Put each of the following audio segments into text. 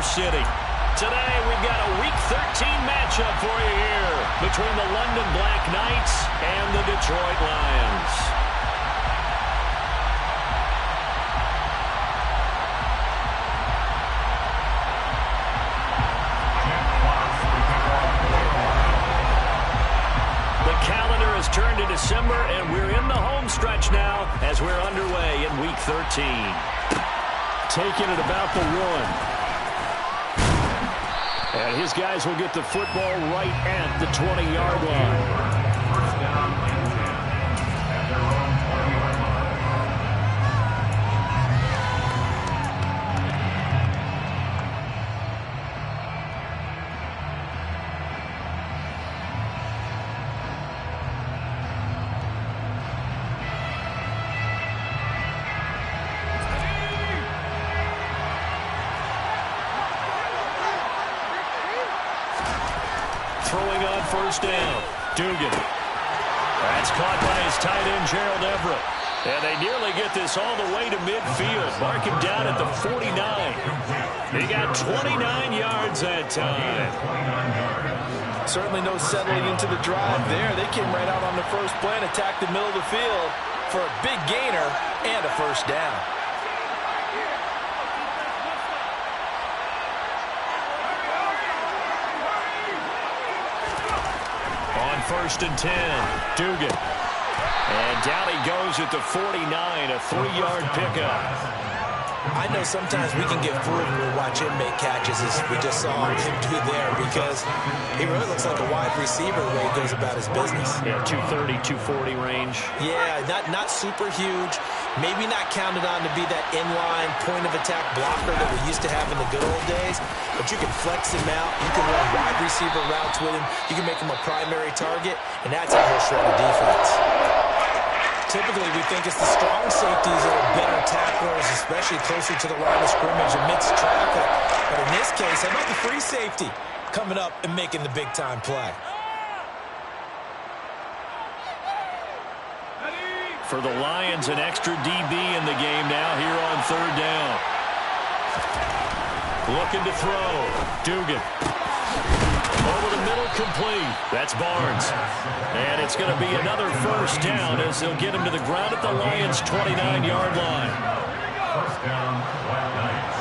City. Today, we've got a Week 13 matchup for you here between the London Black Knights and the Detroit Lions. Turn to December, and we're in the home stretch now as we're underway in Week 13. Taking it about the 1. And his guys will get the football right at the 20-yard line. Throwing on first down. Dugan. That's caught by his tight end, Gerald Everett. And they nearly get this all the way to midfield. Mark him down at the 49. He got 29 yards that time. Certainly no settling into the drive there. They came right out on the first play and attacked the middle of the field for a big gainer and a first down. First and 10. Dugan. And down he goes at the 49, a 3-yard pickup. I know sometimes we can get fooled when we watch him make catches, as we just saw him do there, because he really looks like a wide receiver the way he goes about his business. Yeah, 230, 240 range. Yeah, not super huge. Maybe not counted on to be that inline point-of-attack blocker that we used to have in the good old days, but you can flex him out. You can run wide receiver routes with him. You can make him a primary target, and that's how he'll shred the defense. Typically, we think it's the strong safeties that are better tacklers, especially closer to the line of scrimmage amidst traffic. But in this case, how about the free safety coming up and making the big-time play? For the Lions, an extra DB in the game now here on third down. Looking to throw. Dugan. Over the middle, complete. That's Barnes. And it's going to be another first down as they'll get him to the ground at the Lions' 29-yard line. First down, Black Knights.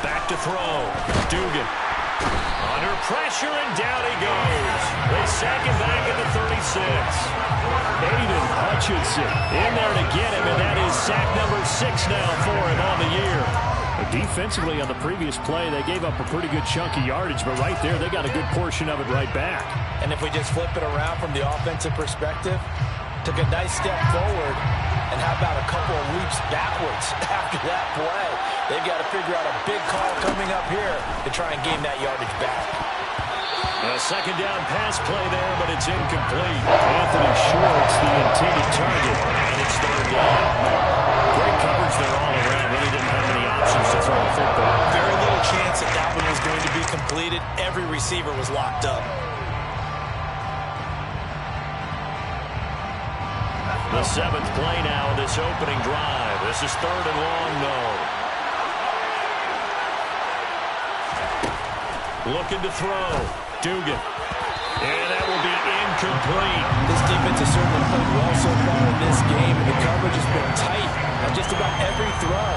Back to throw. Dugan. Under pressure, and down he goes. They sack him back at the 36. Aiden Hutchinson in there to get him, and that is sack number 6 now for him on the year. Defensively on the previous play, they gave up a pretty good chunk of yardage, but right there, they got a good portion of it right back. And if we just flip it around from the offensive perspective, took a nice step forward, and how about a couple of leaps backwards after that play? They've got to figure out a big call coming up here to try and gain that yardage back. A second down pass play there, but it's incomplete. Anthony Schwartz, the intended target, and it's third down. Great coverage there all around. Really didn't have any options to throw the football. Very little chance that that one was going to be completed. Every receiver was locked up. The 7th play now of this opening drive. This is third and long, though. Looking to throw. Dugan. And that will be incomplete. This defense has certainly played well so far in this game, and the coverage has been tight on just about every throw.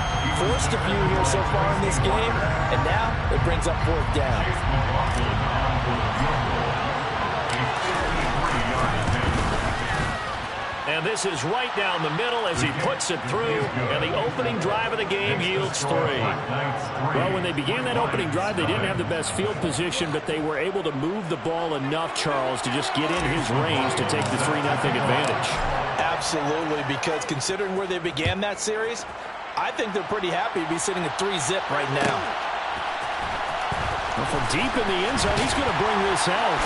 Forced a few here so far in this game, and now it brings up fourth down. And this is right down the middle as he puts it through, and the opening drive of the game yields 3. Well, when they began that opening drive, they didn't have the best field position, but they were able to move the ball enough, Charles, to just get in his range to take the 3-0 advantage. Absolutely, because considering where they began that series, I think they're pretty happy to be sitting at 3-zip right now. Well, from deep in the end zone, he's going to bring this out.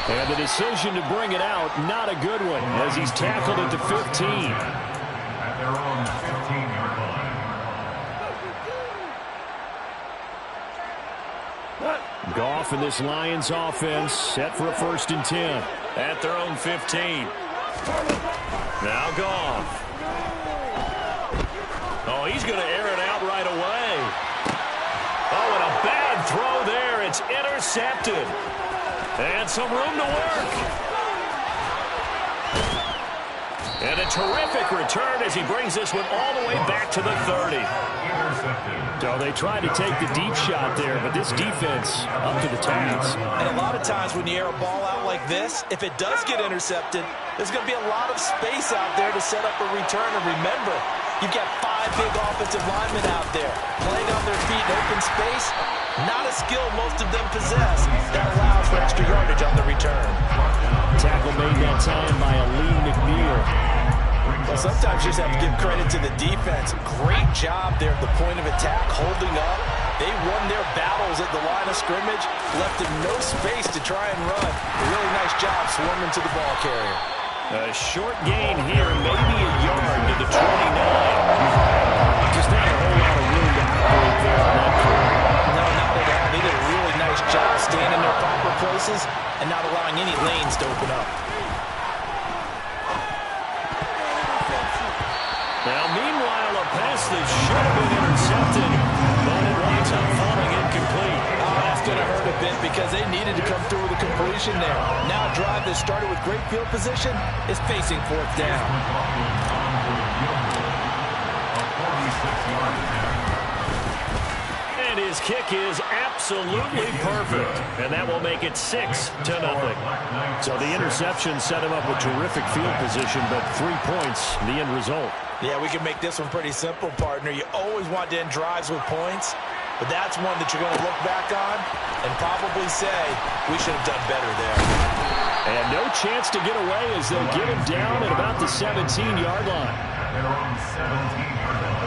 And the decision to bring it out, not a good one, as he's tackled at the 15. At their own 15-yard line. Goff and this Lions offense set for a 1st and 10. At their own 15. Now Goff. Oh, he's going to air it out right away. Oh, and a bad throw there. It's intercepted. And some room to work. And a terrific return as he brings this one all the way back to the 30. So they tried to take the deep shot there, but this defense up to the task. And a lot of times when you air a ball out like this, if it does get intercepted, there's going to be a lot of space out there to set up a return. And remember, you've got 5 big offensive linemen out there playing on their feet in open space. Not a skill most of them possess. That allows for extra yardage on the return. Tackle made that time by Aleem McNeil. Well, sometimes you just have to give credit to the defense. Great job there at the point of attack, holding up. They won their battles at the line of scrimmage, left them no space to try and run. A really nice job swarming to the ball carrier. A short gain here, maybe a yard to the 29. Just not a whole lot of room to operate there on that play. No, not at all. They did a really nice job staying in their proper places and not allowing any lanes to open up. Now, meanwhile, a pass that should have been intercepted, but it winds up falling incomplete. Oh, that's going to hurt a bit because they needed to come through with a completion there. Now a drive that started with great field position is facing 4th down. And his kick is absolutely perfect. And that will make it 6-0. So the interception set him up with terrific field position, but 3 points, the end result. Yeah, we can make this one pretty simple, partner. You always want to end drives with points, but that's one that you're going to look back on and probably say, we should have done better there. And no chance to get away as they'll get him down at about the 17-yard line. They're on the 17-yard line.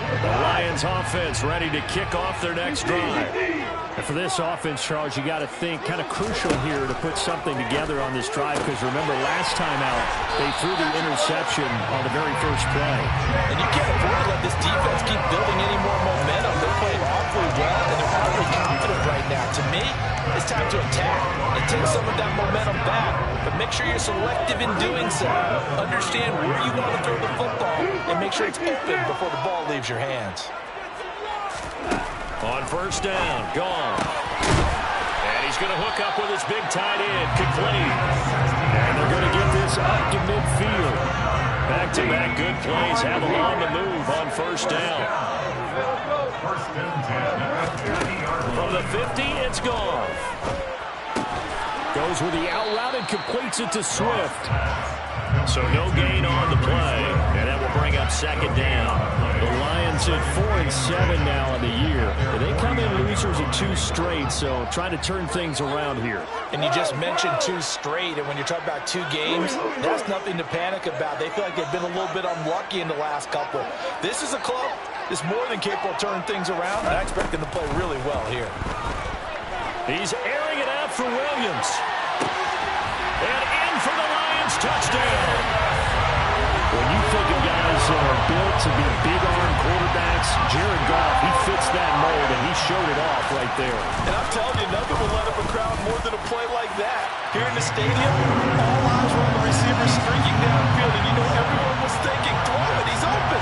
The Lions offense ready to kick off their next drive. And for this offense, Charles, you got to think kind of crucial here to put something together on this drive, because remember last time out they threw the interception on the very first play. And you can't afford to let this defense keep building any more momentum. They're playing awfully well, and they're awfully confident right now. To me, it's time to attack and take some of that momentum back, but make sure you're selective in doing so. Understand where you want to throw the football and make sure it's open before the ball leaves your hands. On 1st down, gone. And he's going to hook up with his big tight end, complete. And they're going to get this up to midfield. Back-to-back good plays have him on the move on 1st down. 1st and 10. From the 50, it's gone. Goes with the out route and completes it to Swift. So no gain on the play, and that will bring up 2nd down. The Lions at 4-7 now in the year. They come in losers of 2 straight, so trying to turn things around here. And you just mentioned 2 straight, and when you're talking about 2 games, that's nothing to panic about. They feel like they've been a little bit unlucky in the last couple. This is a club that's more than capable of turning things around, and I expect them to play really well here. He's airing it out for Williams. And in for the Lions touchdown. When you think of guys that are built to be big-arm quarterbacks, Jared Goff, he fits that mold, and he showed it off right there. And I'm telling you, nothing will let up a crowd more than a play like that. Here in the stadium, all eyes were on the receiver streaking downfield, and you know everyone was thinking, throw it, he's open.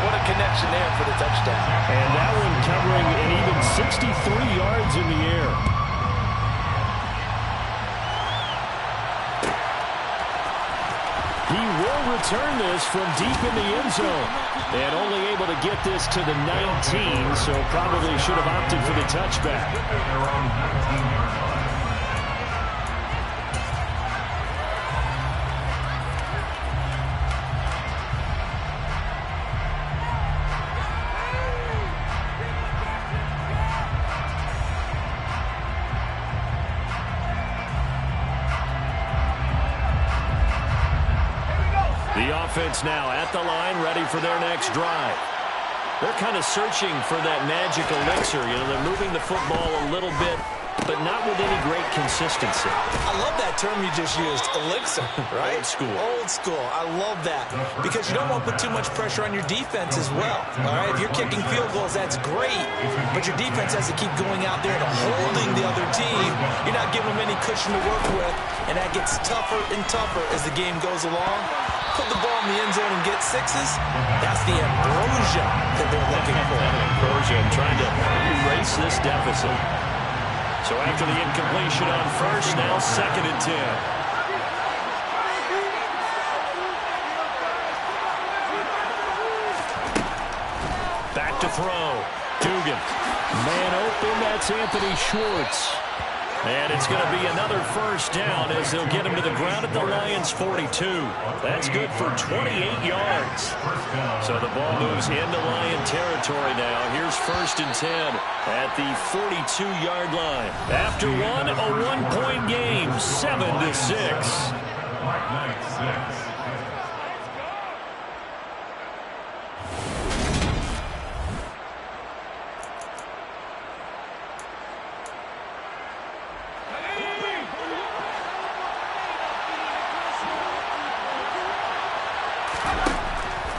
What a connection there for the touchdown. And that one covering an even 63 yards in the air. He will return this from deep in the end zone. And only able to get this to the 19, so probably should have opted for the touchback. They're on 19-yard line. The offense now at the line, ready for their next drive. They're kind of searching for that magic elixir. You know, they're moving the football a little bit but not with any great consistency. I love that term you just used, elixir, right? Old school. Old school. I love that because you don't want to put too much pressure on your defense as well. All right, if you're kicking field goals, that's great, but your defense has to keep going out there and holding the other team. You're not giving them any cushion to work with, and that gets tougher and tougher as the game goes along. Put the ball in the end zone and get sixes. That's the ambrosia that they're looking for. Ambrosia and trying to erase this deficit. So after the incompletion on first, now 2nd and 10. Back to throw. Dugan. Man open, that's Anthony Schwartz. And it's going to be another first down as they'll get him to the ground at the Lions' 42. That's good for 28 yards. So the ball moves into Lion territory now. Here's 1st and 10 at the 42-yard line. After one, a one-point game, 7-6.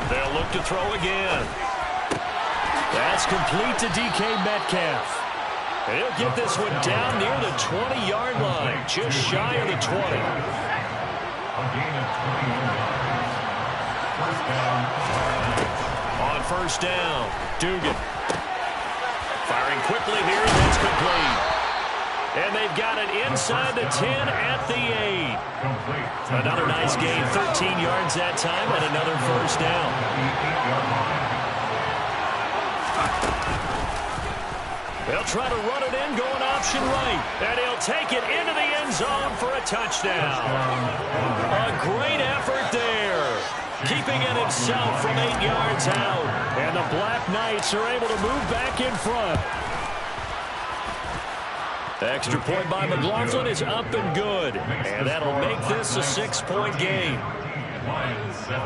They'll look to throw again. That's complete to DK Metcalf. And he'll get this one down near the 20-yard line, just shy of the 20. On first down, Dugan. Firing quickly here, that's complete. And they've got it inside the 10 at the 8. Another nice gain, 13 yards that time, and another first down. They'll try to run it in, going option right. And he'll take it into the end zone for a touchdown. A great effort there. Keeping it himself from 8 yards out. And the Black Knights are able to move back in front. Extra point by McLaughlin is up and good. And that'll make this a 6-point game. Lions 7.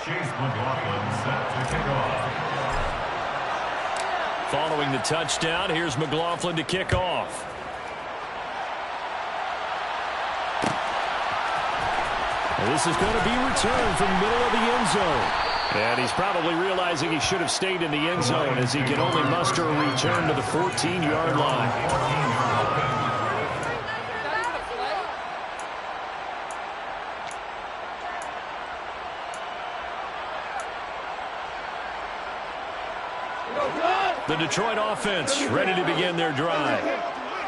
Chase McLaughlin set to kick off. Following the touchdown, here's McLaughlin to kick off. And this is going to be returned from the middle of the end zone. And he's probably realizing he should have stayed in the end zone as he can only muster a return to the 14-yard line. The Detroit offense ready to begin their drive.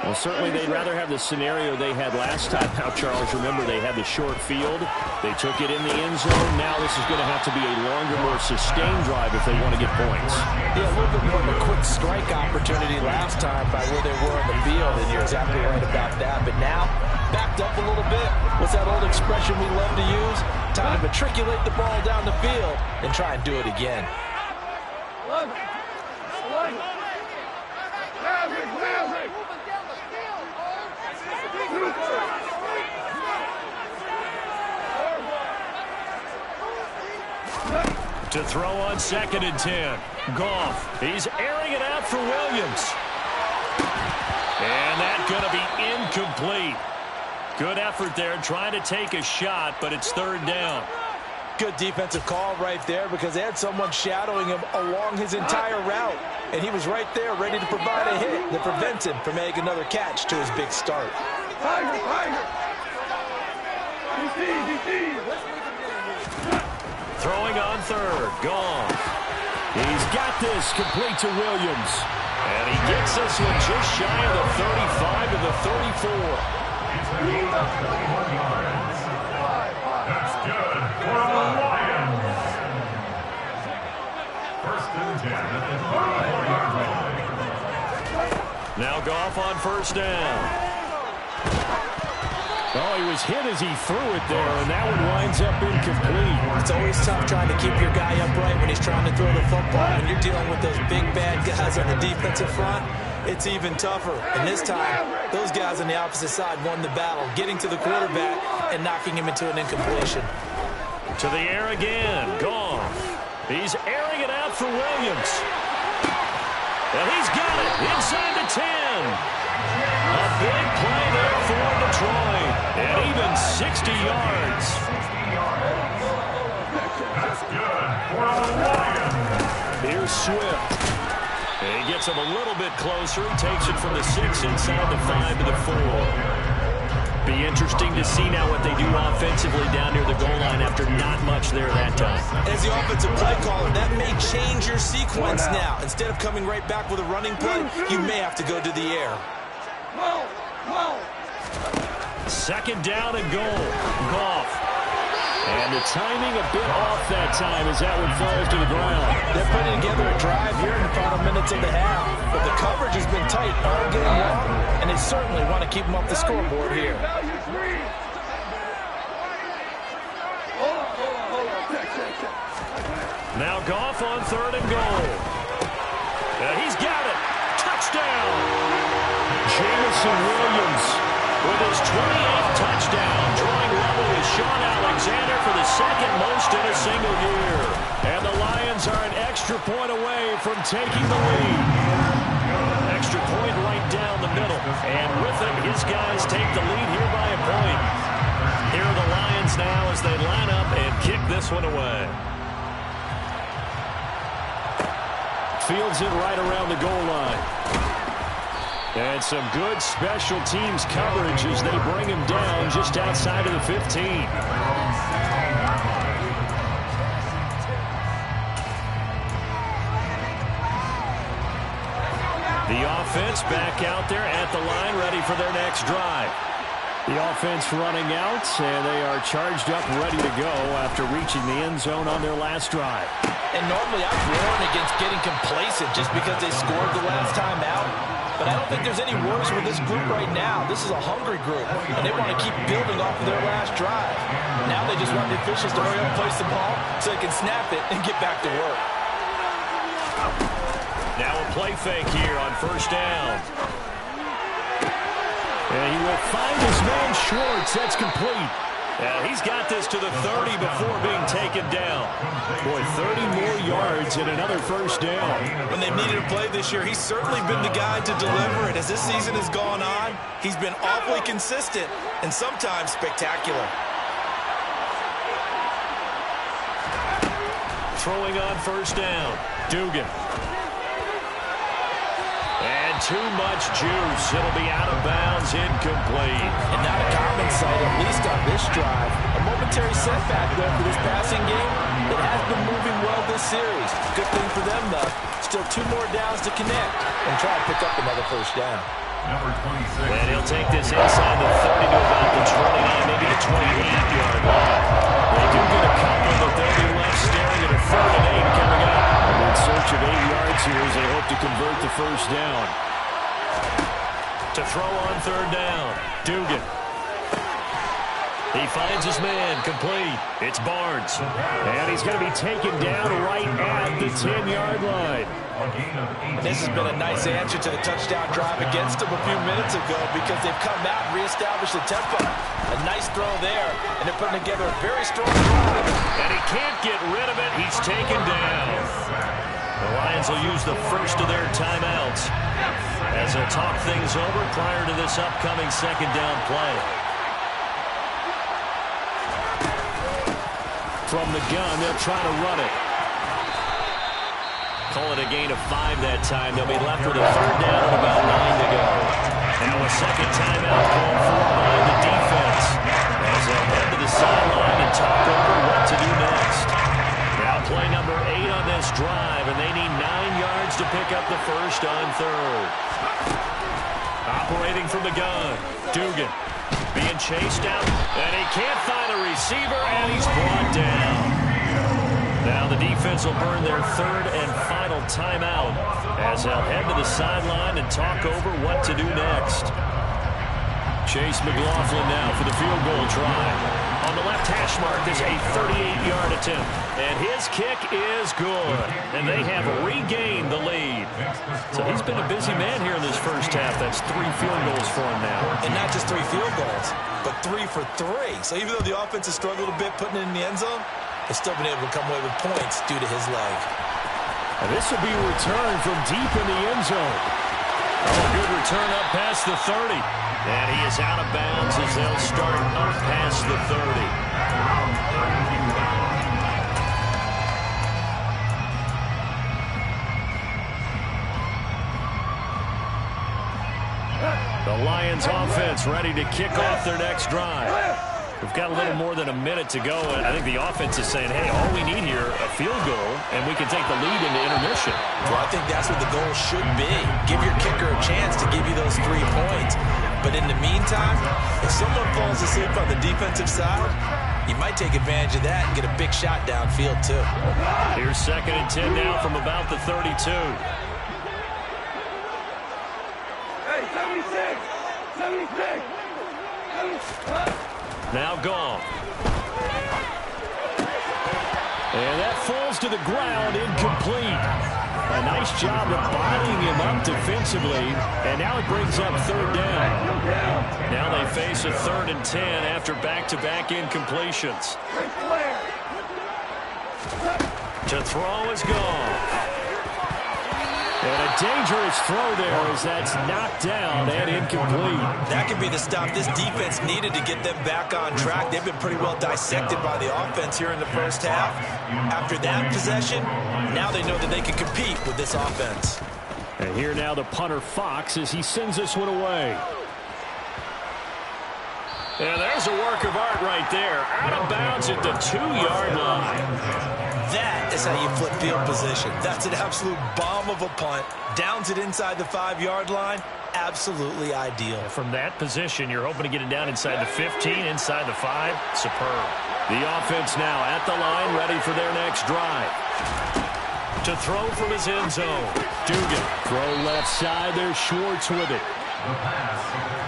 Well, certainly they'd rather have the scenario they had last time. Now, Charles, remember they had the short field. They took it in the end zone. Now this is going to have to be a longer, more sustained drive if they want to get points. Yeah, a little bit more of a quick strike opportunity last time by where they were on the field, and you're exactly right about that. But now, backed up a little bit. What's that old expression we love to use? Time to matriculate the ball down the field and try and do it again. To throw on 2nd and 10. Goff. He's airing it out for Williams. And that's going to be incomplete. Good effort there trying to take a shot, but it's 3rd down. Good defensive call right there because they had someone shadowing him along his entire route. And he was right there ready to provide a hit that prevents him from making another catch to his big start. Throwing on 3rd. Goff. He's got this complete to Williams. And he gets this one just shy of the 35 to the 34. That's good for the Lions. 1st and 10 at the 34-yard line. Now Goff on 1st down. Oh, he was hit as he threw it there, and that one winds up incomplete. It's always tough trying to keep your guy upright when he's trying to throw the football. When you're dealing with those big, bad guys on the defensive front, it's even tougher. And this time, those guys on the opposite side won the battle, getting to the quarterback and knocking him into an incompletion. To the air again. Goff. He's airing it out for Williams. And he's got it inside the 10. A big play there for Detroit. And even 60 yards. That's good for the Lions. Here's Swift. And he gets him a little bit closer. He takes it from the 6 inside the 5 to the 4. Be interesting to see now what they do offensively down near the goal line after not much there that time. As the offensive play caller, that may change your sequence now. Instead of coming right back with a running play, you may have to go to the air. Second down and goal. Goff. And the timing a bit off that time as that one falls to the ground. They're putting together a drive here in the final minutes of the half. But the coverage has been tight all game long, and they certainly want to keep them off the scoreboard here. Now Goff on third and goal. He's got it. Touchdown. Jameson Williams with his 28th touchdown, drawing level with Sean Alexander for the second most in a single year. And the Lions are an extra point away from taking the lead. Extra point right down the middle. And with it, his guys take the lead here by a point. Here are the Lions now as they line up and kick this one away. Fields it right around the goal line. And some good special teams coverage as they bring him down just outside of the 15. The offense back out there at the line, ready for their next drive. The offense running out, and they are charged up, ready to go after reaching the end zone on their last drive. And normally I warn against getting complacent just because they scored the last time out. But I don't think there's any worse with this group right now. This is a hungry group, and they want to keep building off of their last drive. Now they just want the officials to hurry up and place the ball so they can snap it and get back to work. Now a play fake here on first down. And he will find his man Schwartz. That's complete. He's got this to the 30 before being taken down. Boy, 30 more yards and another first down. When they've needed a play this year, he's certainly been the guy to deliver it. As this season has gone on, he's been awfully consistent and sometimes spectacular. Throwing on first down. Dugan. And too much juice. It'll be out of bounds, incomplete. And not a common sight, at least on this drive. A momentary setback there for this passing game. It has been moving well this series. Good thing for them, though. Still 2 more downs to connect and try to pick up another first down. Number 26. And he'll take this inside the 30 to about the 29, maybe the 28-yard line. They do get a couple, but they'll be left staring at a 3rd and 8 coming up. In search of 8 yards here as they hope to convert the first down. To throw on 3rd down, Dugan. He finds his man, complete. It's Barnes. And he's going to be taken down right at the 10-yard line. This has been a nice answer to the touchdown drive against them a few minutes ago because they've come out and reestablished the tempo. A nice throw there, and they're putting together a very strong drive. And he can't get rid of it. He's taken down. The Lions will use the first of their timeouts as they'll talk things over prior to this upcoming second down play. From the gun, they'll try to run it. Call it a gain of 5 that time. They'll be left with a 3rd down and about 9 to go. Now a second timeout called for by the defense as they'll head to the sideline and talk over what to do next. Now play number 8 on this drive, and they need 9 yards to pick up the first on 3rd. Operating from the gun, Dugan. Being chased out, and he can't find a receiver, and he's brought down. Now the defense will burn their 3rd and final timeout as they'll head to the sideline and talk over what to do next. Chase McLaughlin now for the field goal try. On the left hash mark, this a 38-yard attempt. And his kick is good. And they have regained the lead. So he's been a busy man here in this first half. That's 3 field goals for him now. And not just 3 field goals, but 3 for 3. So even though the offense has struggled a bit putting it in the end zone, they've still been able to come away with points due to his leg. And this will be returned from deep in the end zone. Oh, good return up past the 30. And he is out of bounds as they'll start up past the 30. The Lions offense ready to kick off their next drive. We've got a little more than a minute to go, and I think the offense is saying, hey, all we need here, a field goal, and we can take the lead into intermission. Well, I think that's what the goal should be. Give your kicker a chance to give you those 3 points. But in the meantime, if someone falls asleep on the defensive side, you might take advantage of that and get a big shot downfield, too. Here's 2nd and 10 now from about the 32. Hey, 76! 76! Now gone. And that falls to the ground, incomplete. A nice job of bodying him up defensively, and now it brings up 3rd down. Now they face a 3rd and 10 after back-to-back incompletions. To throw is gone. And a dangerous throw there as that's knocked down and incomplete. That could be the stop this defense needed to get them back on track. They've been pretty well dissected by the offense here in the first half. After that possession, now they know that they can compete with this offense. And here now the punter Fox as he sends this one away. And there's a work of art right there. Out of bounds at the 2-yard line. That is how you flip field position. That's an absolute bomb of a punt. Downs it inside the 5-yard line. Absolutely ideal. From that position, you're hoping to get it down inside the 15, inside the 5. Superb. The offense now at the line, ready for their next drive. To throw from his end zone. Dugan. Throw left side. There's Schwartz with it.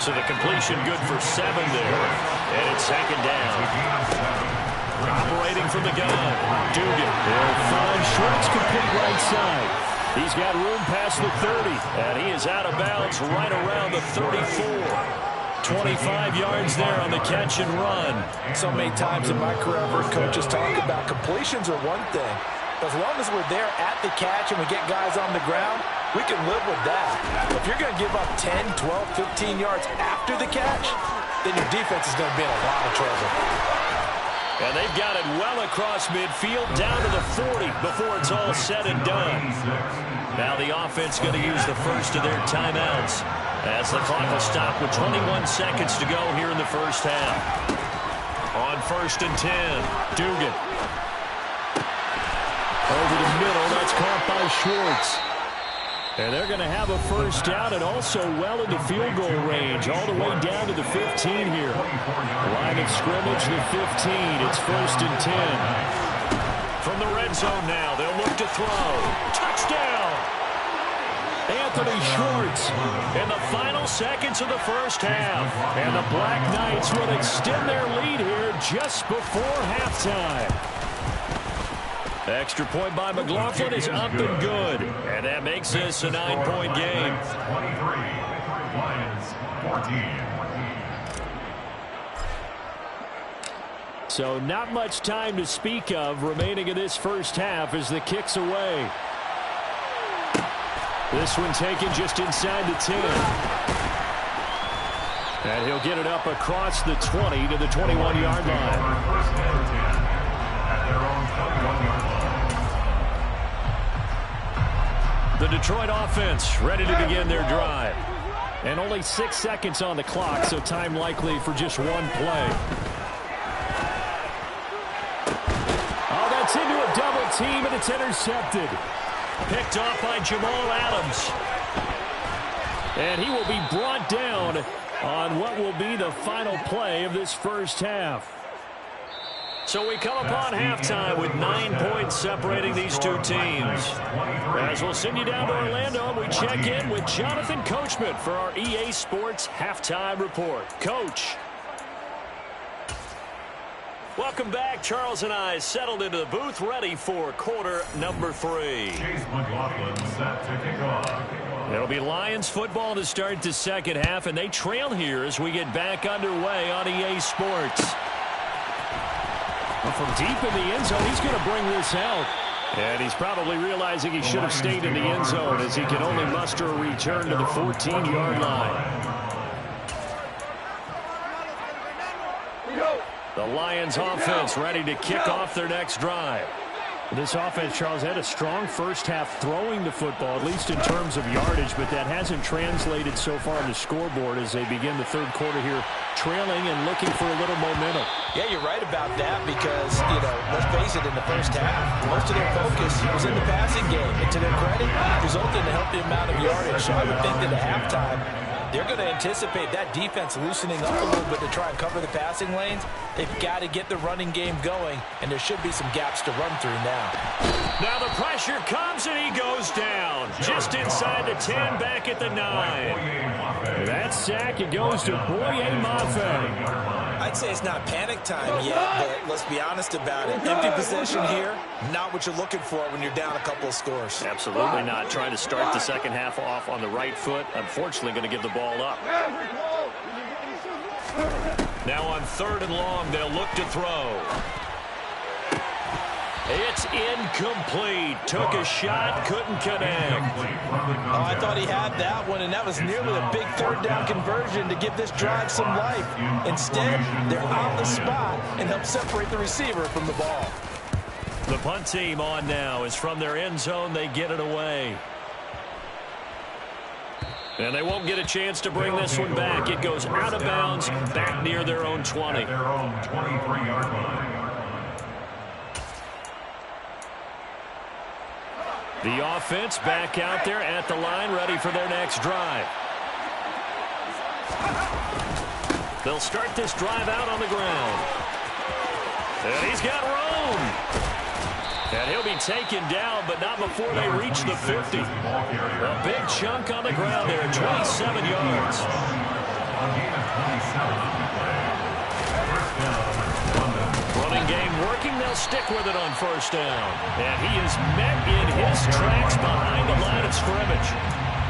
So the completion good for 7 there. And it's 2nd down. Operating from the gun. Dugan. They'll find Schwartz complete right side. He's got room past the 30. And he is out of bounds right around the 34. 25 yards there on the catch and run. So many times in my career, I've heard coaches talk about completions are one thing. But as long as we're there at the catch and we get guys on the ground, we can live with that. If you're going to give up 10, 12, 15 yards after the catch, then your defense is going to be in a lot of trouble. And they've got it well across midfield, down to the 40 before it's all said and done. Now the offense going to use the first of their timeouts as the clock will stop with 21 seconds to go here in the first half. On 1st and 10, Dugan. Over the middle, that's caught by Schwartz. And they're going to have a first down and also well into field goal range, all the way down to the 15 here. Line of scrimmage, the 15. It's 1st and 10. From the red zone now, they'll look to throw. Touchdown! Anthony Schwartz in the final seconds of the first half. And the Black Knights will extend their lead here just before halftime. Extra point by McLaughlin is up and good. And that makes this a 9-point game. 23, Lions 14. So not much time to speak of remaining in this first half as the kick's away. This one taken just inside the 10. And he'll get it up across the 20 to the 21-yard line. The Detroit offense ready to begin their drive. And only 6 seconds on the clock, so time likely for just one play. Oh, that's into a double team, and it's intercepted. Picked off by Jamal Adams. And he will be brought down on what will be the final play of this first half. So we come upon halftime with 9 points separating these two teams. As we'll send you down to Orlando, we check in with Jonathan Coachman for our EA Sports Halftime Report. Coach. Welcome back. Charles and I settled into the booth, ready for quarter number 3. Chase McLaughlin set to kick off. It'll be Lions football to start the second half, and they trail here as we get back underway on EA Sports. From deep in the end zone, he's going to bring this out. And he's probably realizing he should have stayed in the end zone as he can only muster a return to the 14-yard line. The Lions offense ready to kick off their next drive. This offense, Charles, had a strong first half throwing the football, at least in terms of yardage, but that hasn't translated so far on the scoreboard as they begin the third quarter here, trailing and looking for a little momentum. Yeah, you're right about that because, let's face it, in the first half, most of their focus was in the passing game. And to their credit, it resulted in a healthy amount of yardage. So I would think that at halftime, they're going to anticipate that defense loosening up a little bit to try and cover the passing lanes. They've got to get the running game going, and there should be some gaps to run through now. Now the pressure comes, and he goes down. Just inside the 10, back at the 9. That sack, it goes to Boye Mafe. I'd say it's not panic time yet, but let's be honest about it. Empty possession here, not what you're looking for when you're down a couple of scores. Absolutely not. Trying to start the second half off on the right foot. Unfortunately, going to give the ball up. Now on 3rd and long, they'll look to throw. It's incomplete. Took a shot, couldn't connect. Oh, I thought he had that one, and that was nearly a big 3rd down conversion to give this drive some life. Instead, they're on the spot and help separate the receiver from the ball. The punt team on now is from their end zone. They get it away. And they won't get a chance to bring this one back. It goes out of bounds, back near their own 20. Their own 23-yard line. The offense back out there at the line, ready for their next drive. They'll start this drive out on the ground. And he's got room. And he'll be taken down, but not before they reach the 50. A big chunk on the ground there, 27 yards. Running game working, they'll stick with it on 1st down. And he is met in his tracks behind the line of scrimmage.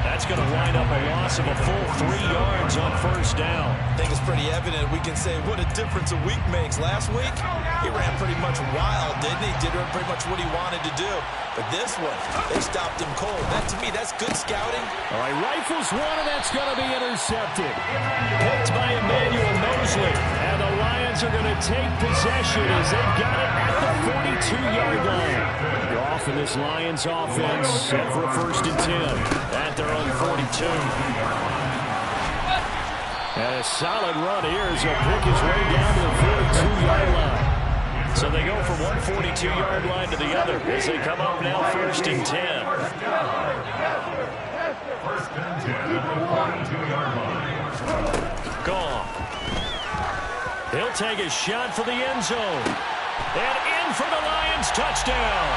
That's going to wind up a loss of a full 3 yards on 1st down. I think it's pretty evident we can say what a difference a week makes. Last week, he ran pretty much wild, didn't he? Did pretty much what he wanted to do. But this one, they stopped him cold. That, to me, that's good scouting. All right, rifles one, and that's going to be intercepted. Picked by Emmanuel Mosley. And the Lions are going to take possession as they've got it at the 42-yard line. They're off in this Lions offense, set for a 1st and 10 at their own 42. And a solid run here as he'll pick his way down to the 42-yard line. So they go from one 42-yard line to the other as they come up now 1st and 10. 1st and 10 at the 42-yard line. Gone. He'll take a shot for the end zone. And in for the Lions touchdown.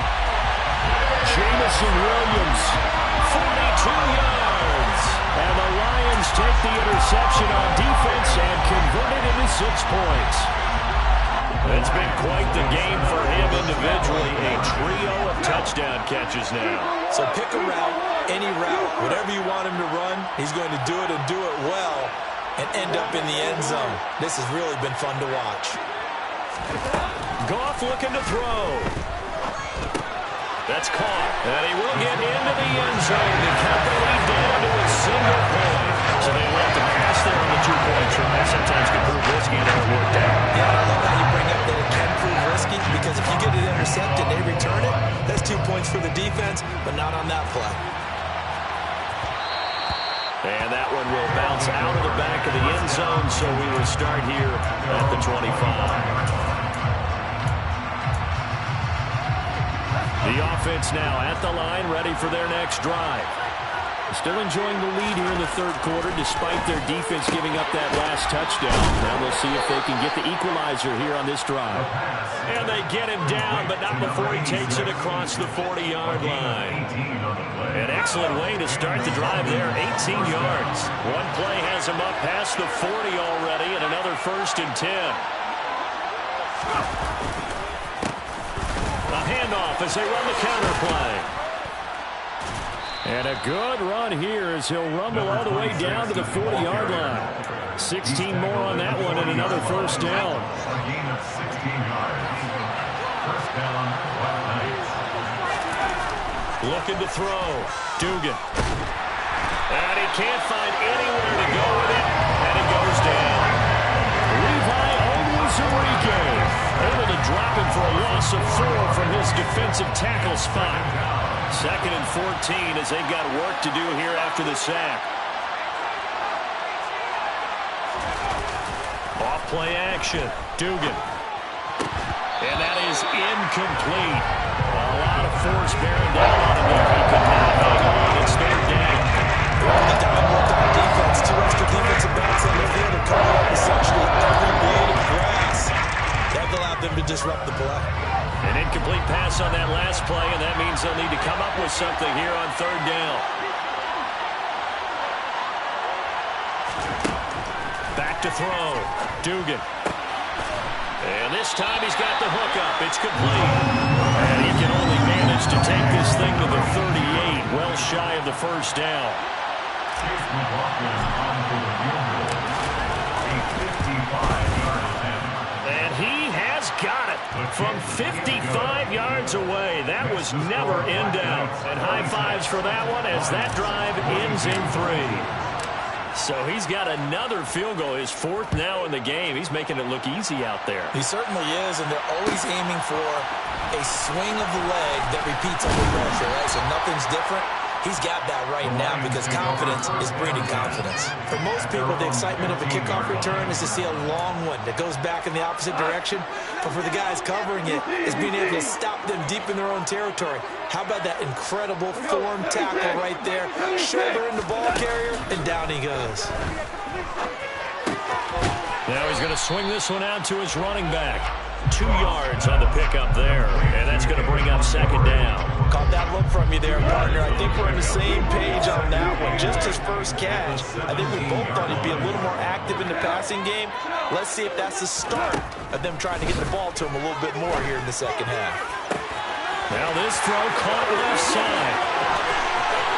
Jameson Williams, 42 yards. And the Lions take the interception on defense and convert it into 6 points. It's been quite the game for him individually. A trio of touchdown catches now. So pick a route, any route, whatever you want him to run, he's going to do it and do it well and end up in the end zone. This has really been fun to watch. Goff looking to throw. That's caught. And he will get into the end zone to cut the lead down to a single point. So they let the pass there on the 2-point try. Sometimes can prove risky and never worked out. Yeah, I love how you bring up that it can prove risky because if you get it intercepted and they return it, that's 2 points for the defense, but not on that play. And that one will bounce out of the back of the end zone, so we will start here at the 25. The offense now at the line, ready for their next drive. Still enjoying the lead here in the 3rd quarter, despite their defense giving up that last touchdown. Now we'll see if they can get the equalizer here on this drive. And they get him down, but not before he takes it across the 40-yard line. An excellent way to start the drive there, 18 yards. One play has him up past the 40 already, and another 1st and 10. A handoff as they run the counter play. And a good run here as he'll rumble all the way down to the 40-yard line. 16 more on that one and another 1st down. A gain of 16 yards. 1st down, Looking to throw. Dugan. And he can't find anywhere to go with it. And it goes down. Levi Onwuzurike able to drop him for a loss of 4 from his defensive tackle spot. 2nd and 14 as they've got work to do here after the sack. Off play action. Dugan. And that is incomplete. A lot of force bearing down on him there. He could not hang on. It's 3rd down. The dime worked on defense. 2 extra defensive backs on the field and covered up essentially every blade of grass. That allowed them to disrupt the play. An incomplete pass on that last play, and that means they'll need to come up with something here on 3rd down. Back to throw. Dugan. And this time he's got the hookup. It's complete. And he can only manage to take this thing to the 38, well shy of the 1st down. Chase McLaughlin on for the field goal. A 55-yard attempt. And he has got it from 55 yards away. That was never in doubt. And high fives for that one as that drive ends in 3. So he's got another field goal, his 4th now in the game. He's making it look easy out there. He certainly is, and they're always aiming for a swing of the leg that repeats under pressure, right? So nothing's different. He's got that right now because confidence is breeding confidence. For most people, the excitement of a kickoff return is to see a long one that goes back in the opposite direction. But for the guys covering it, is being able to stop them deep in their own territory. How about that incredible form tackle right there? Shoulder in the ball carrier, and down he goes. Now he's going to swing this one out to his running back. 2 yards on the pickup there, and that's going to bring up 2nd down. Caught that look from you there, partner. I think we're on the same page on that one. Just his first catch. I think we both thought he'd be a little more active in the passing game. Let's see if that's the start of them trying to get the ball to him a little bit more here in the 2nd half. Now this throw caught left side.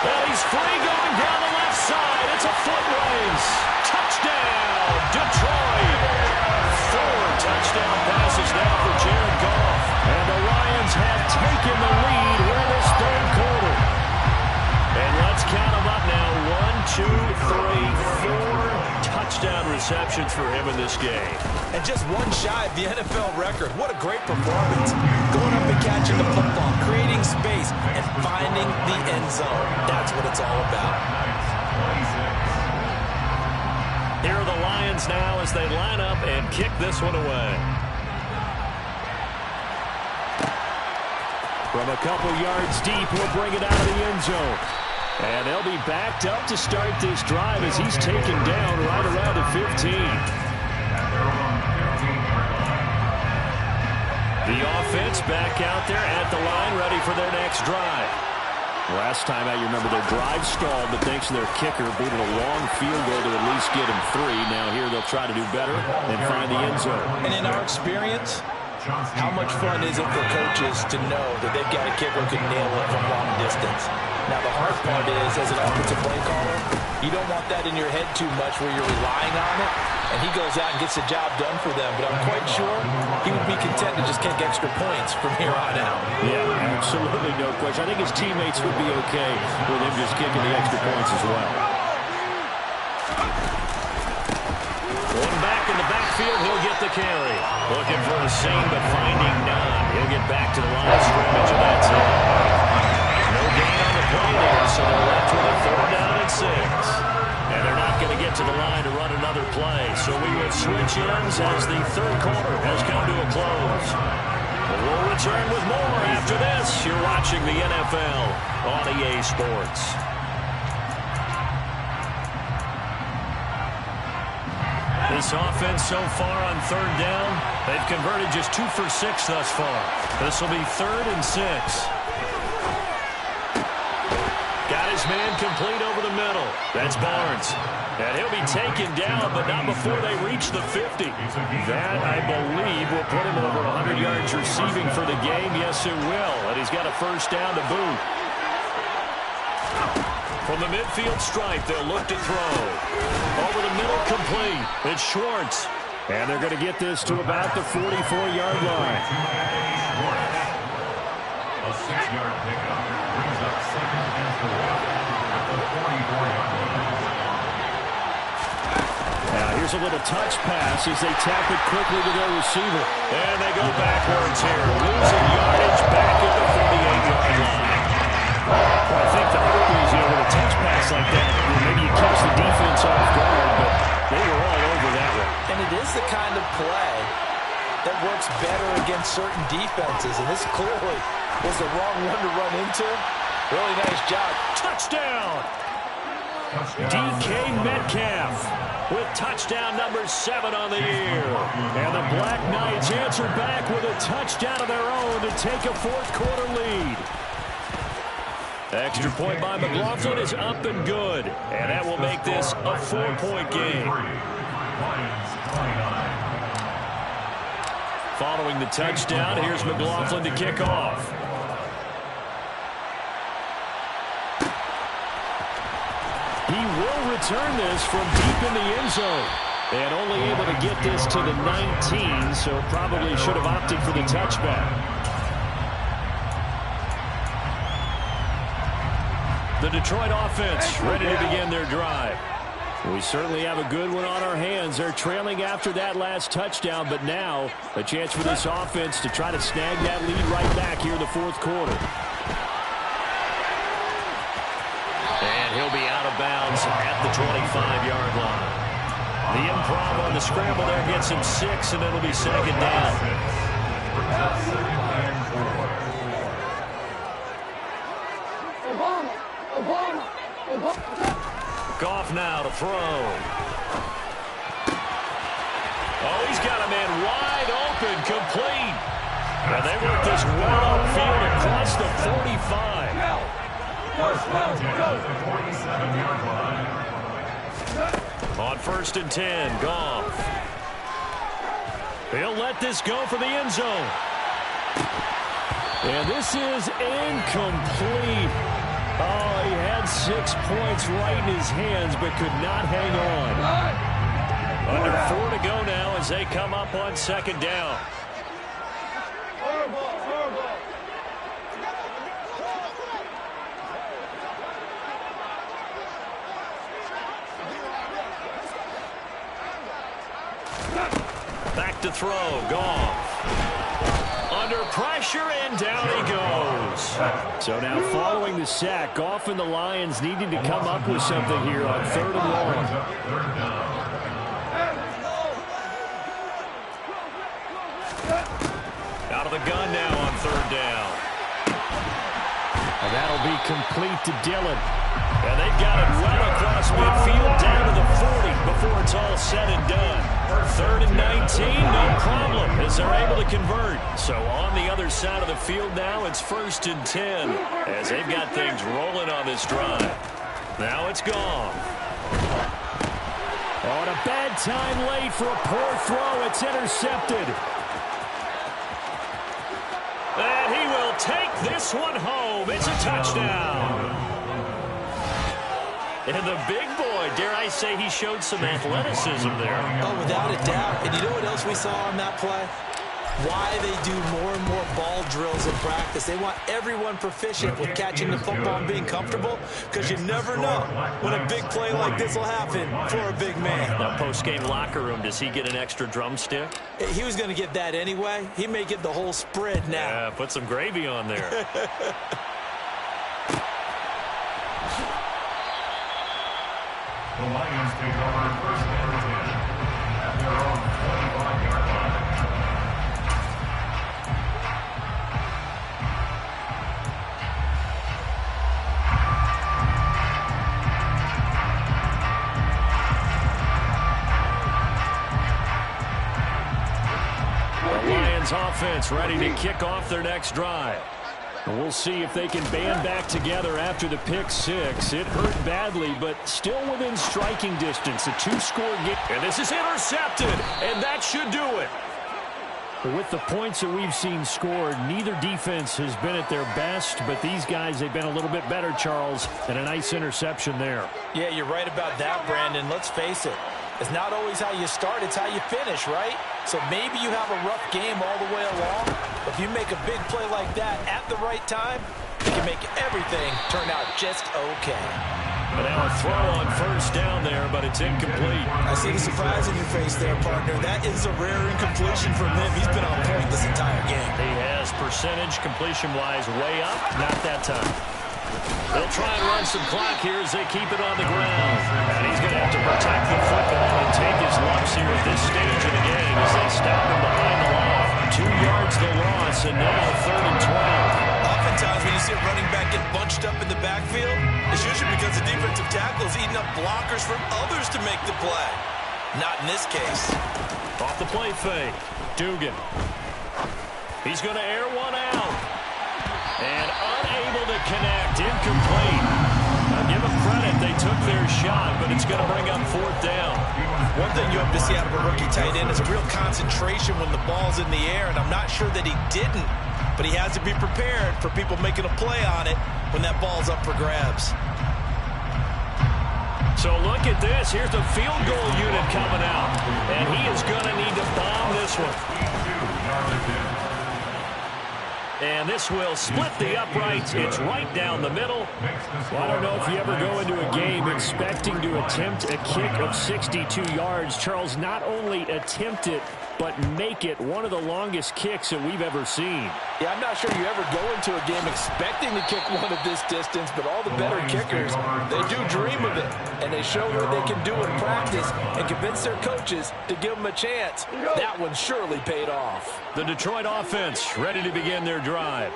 Well, he's free going down the left side. It's a foot race. Touchdown, Detroit. 4 touchdown passes now for Jared Goff. And the Lions have taken the lead in this 3rd quarter. And let's count them up now. 1, 2, 3, 4 touchdown receptions for him in this game. And just 1 shy of the NFL record. What a great performance. Going up and catching the football, creating space, and finding the end zone. That's what it's all about. Here are the Lions now as they line up and kick this one away. From a couple yards deep, he'll bring it out of the end zone. And they'll be backed up to start this drive as he's taken down right around the 15. The offense back out there at the line, ready for their next drive. Last time out, you remember their drive stalled, but thanks to their kicker, beat it a long field goal to at least get him 3. Now here they'll try to do better and find the end zone. And in our experience, how much fun is it for coaches to know that they've got a kicker who can nail it from long distance? Now the hard part is, as an offensive play caller, you don't want that in your head too much where you're relying on it, and he goes out and gets the job done for them. But I'm quite sure he would be content to just kick extra points from here on out. Yeah, absolutely no question. I think his teammates would be okay with him just kicking the extra points as well. One back in the backfield, he'll get the carry. Looking for the same, but finding none. He'll get back to the line of scrimmage, and that's it. No gain on the play there, so they're left with a 4th down and 6. And they're not going to get to the line to run another play. So we will switch ends as the 3rd quarter has come to a close. We'll return with more after this. You're watching the NFL on EA Sports. This offense so far on 3rd down, they've converted just 2 for 6 thus far. This will be 3rd and 6. Got his man complete over the middle. That's Barnes. And he'll be taken down, but not before they reach the 50. That, I believe, will put him over 100 yards receiving for the game. Yes, it will. And he's got a 1st down to boot. From the midfield stripe, they'll look to throw. Over the middle, complete. It's Schwartz. And they're going to get this to about the 44-yard line. A 6-yard pickup. Brings up second and 4 at the 44-yard line. Now here's a little touch pass as they tap it quickly to their receiver. And they go backwards here, losing yardage back at the 48-yard line. Well, I think the hope is, with a touch pass like that, maybe you catch the defense off guard, but they were all over that one. And it is the kind of play that works better against certain defenses, and this clearly was the wrong one to run into. Really nice job. Touchdown! DK Metcalf with touchdown number 7 on the year. And the Black Knights answer back with a touchdown of their own to take a fourth-quarter lead. Extra point by McLaughlin is up and good. And that will make this a 4-point game. Following the touchdown, here's McLaughlin to kick off. He will return this from deep in the end zone. And only able to get this to the 19, so probably should have opted for the touchback. The Detroit offense ready to begin their drive. We certainly have a good one on our hands. They're trailing after that last touchdown, but now a chance for this offense to try to snag that lead right back here in the fourth quarter. And he'll be out of bounds at the 25-yard line. The improv on the scramble there gets him 6, and it'll be second down. Goff now to throw. Oh, he's got a man wide open, complete. And they work this well upfield across the 45. First down at the 47-yard line. On 1st and 10, Goff. He'll let this go for the end zone. And this is incomplete. Oh, he had 6 points right in his hands, but could not hang on. Under 4 to go now as they come up on second down. Back to throw, Goff. Under pressure, and down he goes. So now following the sack, Goff and the Lions needing to come up with something here on 3rd and long. Out of the gun now on 3rd down. And that'll be complete to Dillon. And they've got it well across midfield down to the 40 before it's all said and done. 3rd and 19, no problem, as they're able to convert. So on the other side of the field now, it's 1st and 10, as they've got things rolling on this drive. Now it's gone. Oh, and a bad time late for a poor throw. It's intercepted. And he will take this one home. It's a touchdown. And the big boy, dare I say, he showed some athleticism there. Oh, without a doubt. And you know what else we saw on that play? Why they do more and more ball drills in practice. They want everyone proficient with catching the football and being comfortable, because you never know when a big play like this will happen for a big man. Now, post-game locker room, does he get an extra drumstick? He was going to get that anyway. He may get the whole spread now. Yeah, put some gravy on there. The Lions take over 1st and 10 at their own 25-yard line. The Lions offense ready to kick off their next drive. And we'll see if they can band back together after the pick 6. It hurt badly, but still within striking distance. A 2-score game. And this is intercepted, and that should do it. With the points that we've seen scored, neither defense has been at their best, but these guys, they've been a little bit better, Charles, and a nice interception there. Yeah, you're right about that, Brandon. Let's face it. It's not always how you start, it's how you finish, right? So maybe you have a rough game all the way along, but if you make a big play like that at the right time, can make everything turn out just okay. And now a throw on first down there, but it's incomplete. I see the surprise in your face there, partner. That is a rare incompletion from him. He's been on point this entire game. He has percentage completion-wise way up. Not that time. They'll try and run some clock here as they keep it on the ground. And he's going to have to protect the football and take his lumps here at this stage of the game as they stop him behind the line. 2 yards the loss, and now 3rd and 12. Oftentimes when you see a running back get bunched up in the backfield, it's usually because the defensive tackle is eating up blockers from others to make the play. Not in this case. Off the play fake. Dugan. He's going to air one out. And unable to connect. Incomplete. Now give them credit. They took their shot, but it's going to bring up 4th down. One thing you have to see out of a rookie tight end is a real concentration when the ball's in the air, and I'm not sure that he didn't, but he has to be prepared for people making a play on it when that ball's up for grabs. So look at this. Here's the field goal unit coming out, and he is going to need to bomb this one. And this will split the uprights. It's right down the middle. Well, I don't know if you ever go into a game expecting to attempt a kick of 62 yards. Charles, not only attempt it, but make it one of the longest kicks that we've ever seen. Yeah, I'm not sure you ever go into a game expecting to kick one of this distance, but all the better kickers, they do dream of it, and they show what they can do in practice and convince their coaches to give them a chance. That one surely paid off. The Detroit offense ready to begin their drive.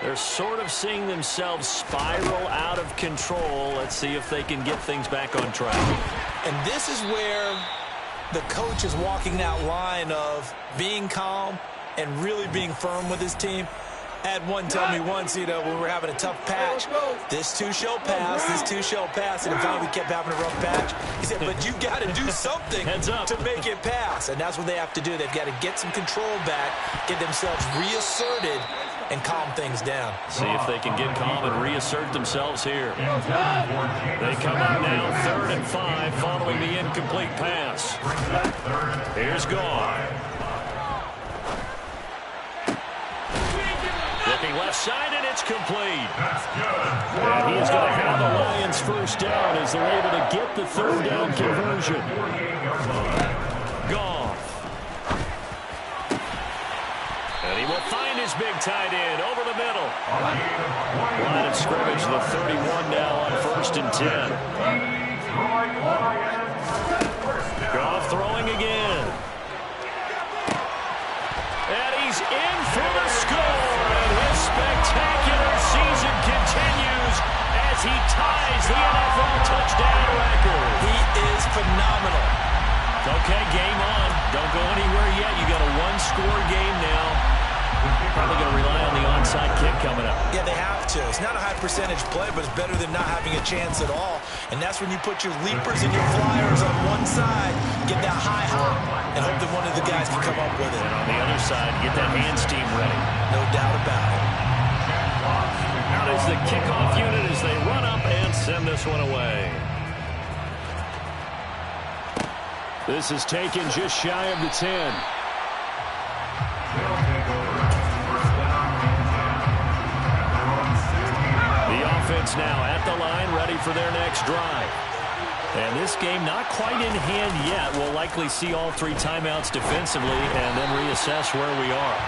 They're sort of seeing themselves spiral out of control. Let's see if they can get things back on track. And this is where the coach is walking that line of being calm and really being firm with his team. I had one tell me once, when we were having a tough patch, this too shall pass, this too shall pass, and finally we kept having a rough patch. He said, but you got to do something to make it pass, and that's what they have to do. They've got to get some control back, get themselves reasserted, and calm things down. See if they can get calm and reassert themselves here. They come up now, 3rd and 5, following the incomplete pass. Here's Goff. Looking left side, and it's complete. And he is going to have the Lions first down as they're able to get the 3rd down conversion. Goff. And he will find his big tight end over the middle. Line of scrimmage, the 31 now on 1st and 10. Goff throwing again. And he's in for the score. And his spectacular season continues as he ties the NFL touchdown record. He is phenomenal. Okay, game on. Don't go anywhere yet. You got a 1-score game now. Probably going to rely on the onside kick coming up. Yeah, they have to. It's not a high percentage play, but it's better than not having a chance at all. And that's when you put your leapers and your flyers on one side, get that high hop, and hope that one of the guys can come up with it. And on the other side, get that hands team ready. No doubt about it. Out is the kickoff unit as they run up and send this one away. This is taken just shy of the 10. The offense now at the line, ready for their next drive. And this game not quite in hand yet. We'll likely see all 3 timeouts defensively and then reassess where we are.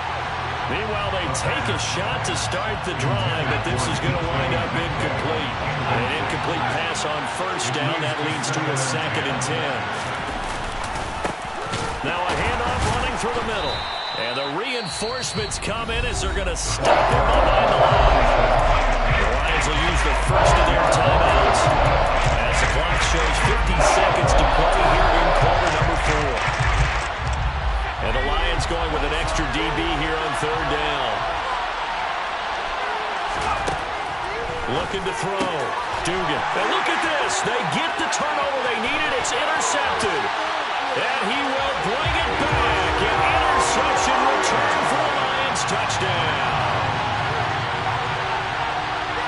Meanwhile, they take a shot to start the drive, but this is going to wind up incomplete. An incomplete pass on first down. That leads to a 2nd and 10. Now a handoff running through the middle. And the reinforcements come in as they're going to stop him behind the line. The Lions will use the first of their timeouts as the clock shows 50 seconds to play here in quarter number 4. And the Lions going with an extra DB here on 3rd down. Looking to throw. Dugan. And look at this. They get the turnover they needed. It's intercepted. And he will bring it back. An interception return for the Lions touchdown.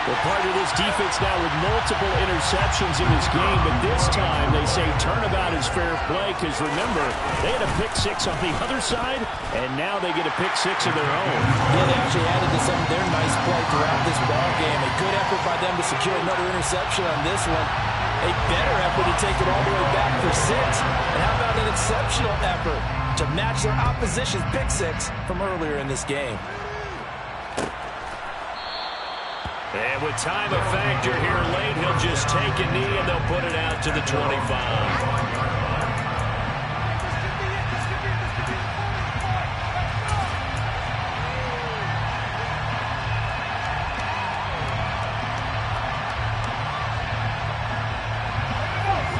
Well, part of this defense now with multiple interceptions in this game, but this time they say turnabout is fair play because, remember, they had a pick six on the other side, and now they get a pick six of their own. Yeah, they actually added to some of their nice play throughout this ball game. A good effort by them to secure another interception on this one. A better effort to take it all the way back for 6. And how about an exceptional effort to match their opposition's pick six from earlier in this game? And with time a factor here late, he'll just take a knee and they'll put it out to the 25.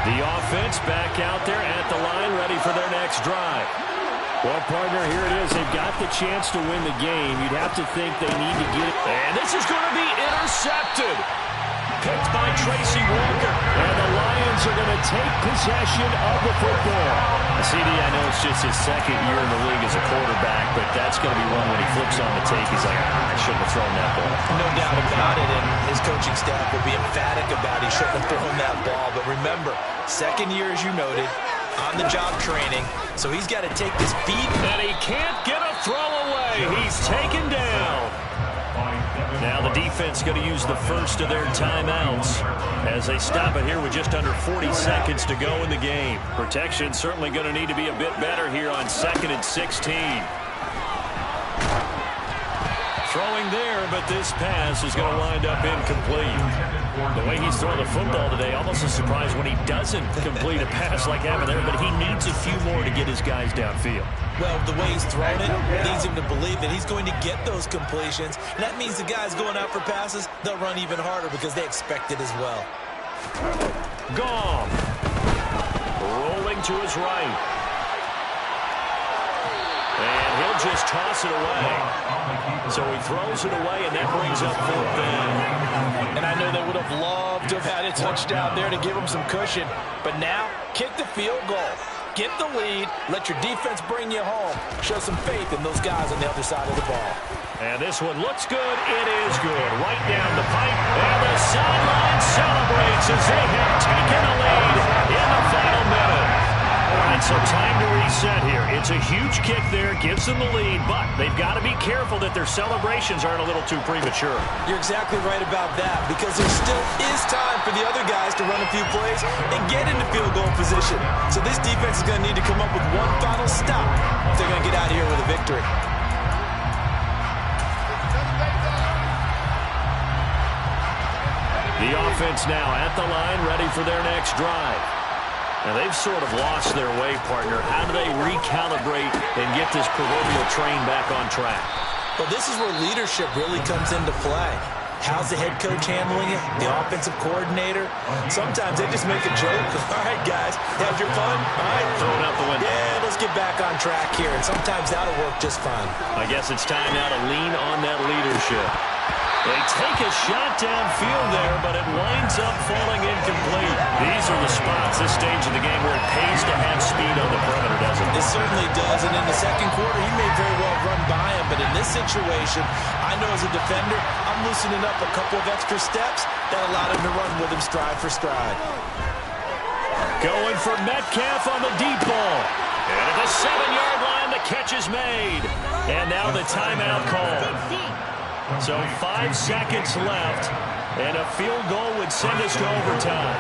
The offense back out there at the line, ready for their next drive. Well, partner, here it is. They've got the chance to win the game. You'd have to think they need to get it. And this is going to be intercepted. Picked by Tracy Walker. And the Lions are going to take possession of the football. CD, I know it's just his second year in the league as a quarterback, but that's going to be one when he flips on the tape. He's like, I shouldn't have thrown that ball. No doubt about it, and his coaching staff will be emphatic about he shouldn't have thrown that ball. But remember, second year, as you noted, on-the-job training, so he's got to take this beat. And he can't get a throw away. He's taken down. Now the defense going to use the first of their timeouts as they stop it here with just under 40 seconds to go in the game. Protection certainly going to need to be a bit better here on 2nd and 16. Throwing there, but this pass is going to wind up incomplete. The way he's throwing the football today, almost a surprise when he doesn't complete a pass like that there, but he needs a few more to get his guys downfield. Well, the way he's thrown it leads him to believe that he's going to get those completions. And that means the guys going out for passes, they'll run even harder because they expect it as well. Gone. Rolling to his right. And he'll just toss it away. So he throws it away, and that brings up 4th down. And I know they would have loved to have had a touchdown there to give them some cushion. But now, kick the field goal. Get the lead. Let your defense bring you home. Show some faith in those guys on the other side of the ball. And this one looks good. It is good. Right down the pipe. And the sideline celebrates as they have taken a lead in the final minute. All right, so time to reset here. It's a huge kick there, gives them the lead, but they've got to be careful that their celebrations aren't a little too premature. You're exactly right about that, because there still is time for the other guys to run a few plays and get into field goal position. So this defense is going to need to come up with one final stop if they're going to get out of here with a victory. The offense now at the line, ready for their next drive. Now, they've sort of lost their way, partner. How do they recalibrate and get this proverbial train back on track? Well, this is where leadership really comes into play. How's the head coach handling it? The offensive coordinator? Sometimes they just make a joke. All right, guys, had your fun? All right. Throw it out the window. Yeah, let's get back on track here. And sometimes that'll work just fine. I guess it's time now to lean on that leadership. They take a shot downfield there, but it winds up falling incomplete. These are the spots, this stage of the game, where it pays to have speed on the perimeter, doesn't it? It certainly does, and in the second quarter, he may very well run by him, but in this situation, I know as a defender, I'm loosening up a couple of extra steps that allowed him to run with him stride for stride. Going for Metcalf on the deep ball. And at the 7-yard line, the catch is made. And now the timeout call. So 5 seconds left, and a field goal would send us to overtime.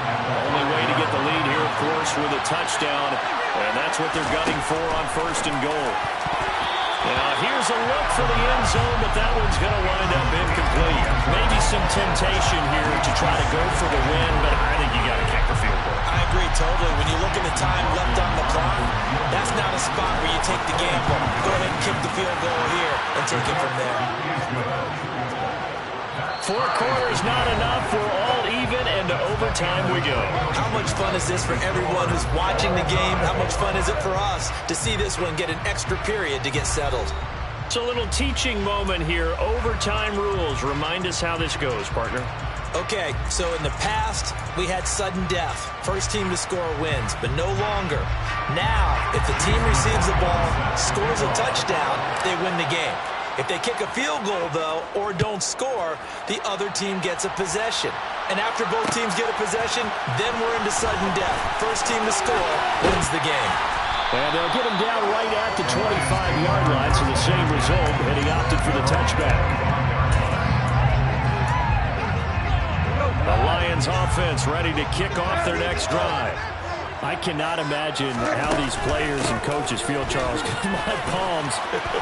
Only way to get the lead here, of course, with a touchdown, and that's what they're gunning for on 1st and goal. Now, here's a look for the end zone, but that one's going to wind up incomplete. Maybe some temptation here to try to go for the win, but I think you got to kick the field goal. I agree totally. When you look at the time left on the clock, that's not a spot where you take the gamble. Go ahead and kick the field goal here and take it from there. 4 quarters not enough. We're all even, and to overtime we go. How much fun is this for everyone who's watching the game? How much fun is it for us to see this one get an extra period to get settled? It's a little teaching moment here. Overtime rules. Remind us how this goes, partner. Okay, so in the past, we had sudden death. First team to score wins, but no longer. Now, if the team receives the ball, scores a touchdown, they win the game. If they kick a field goal, though, or don't score, the other team gets a possession. And after both teams get a possession, then we're into sudden death. First team to score wins the game. And they'll get him down right at the 25-yard line, so the same result, and he opted for the touchback. The Lions offense ready to kick off their next drive. I cannot imagine how these players and coaches feel, Charles. My palms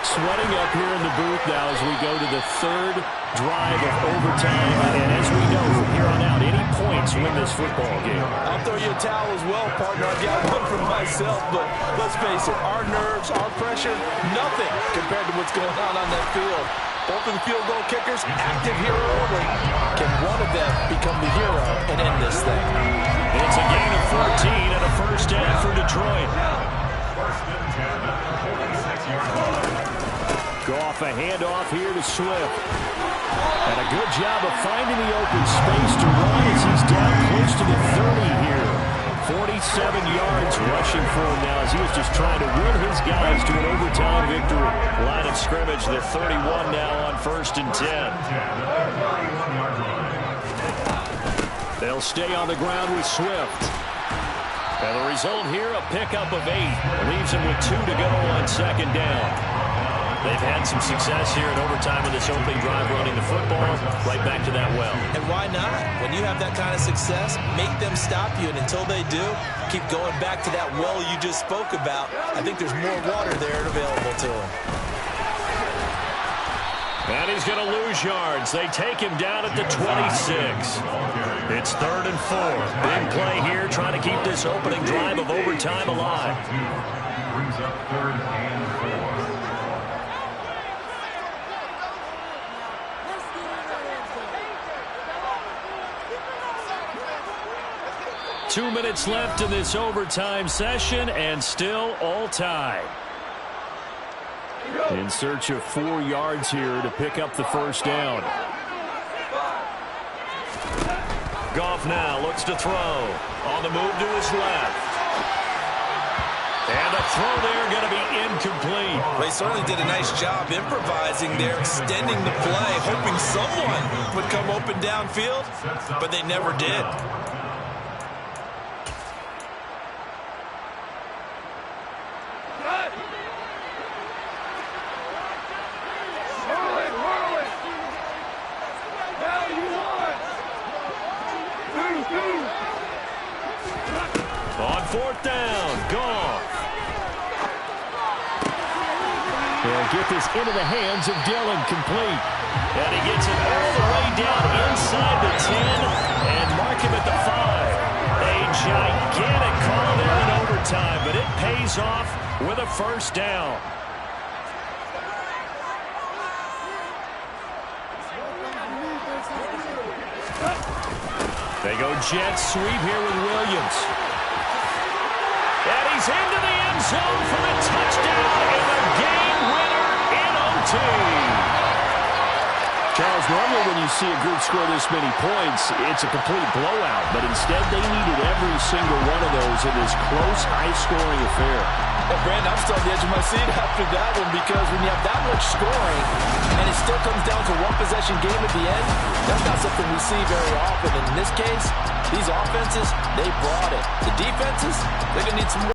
sweating up here in the booth now as we go to the third drive of overtime. And as we know, from here on out, any points win this football game. I'll throw you a towel as well, partner. I've got one for myself, but let's face it, our nerves, our pressure, nothing compared to what's going on that field. Both of the field goal kickers active here early. Can one of them become the hero and end this thing? It's a gain of 14 and a first down for Detroit. Goff, a handoff here to Swift. And a good job of finding the open space to run as he's down close to the 30 here. 47 yards rushing for him now as he was just trying to will his guys to an overtime victory. Line of scrimmage, the 31 now on 1st and 10. They'll stay on the ground with Swift. And the result here, a pickup of 8. Leaves him with 2 to go on 2nd down. They've had some success here in overtime in this opening drive running the football. Right back to that well. And why not? When you have that kind of success, make them stop you. And until they do, keep going back to that well you just spoke about. I think there's more water there available to him. And he's going to lose yards. They take him down at the 26. It's 3rd and 4. Big play here trying to keep this opening drive of overtime alive. Brings up 3rd and 4. 2 minutes left in this overtime session, and still all tied. In search of 4 yards here to pick up the first down. Goff now looks to throw. On the move to his left. And a throw there going to be incomplete. They certainly did a nice job improvising there, extending the play, hoping someone would come open downfield, but they never did. On 4th down, Goff. They'll get this into the hands of Dillon, complete. And he gets it all the way down inside the 10 and mark him at the 5. A gigantic call there in overtime, but it pays off with a first down. They go jet sweep here with Williams. And he's into the end zone for the touchdown and the game winner in OT. Charles, normally when you see a group score this many points, it's a complete blowout. But instead, they needed every single one of those in this close, high-scoring affair. Well, Brandon, I'm still on the edge of my seat after that one because when you have that much scoring and it still comes down to one possession game at the end, that's not something we see very often. And in this case, these offenses, they brought it. The defenses, they're going to need some more.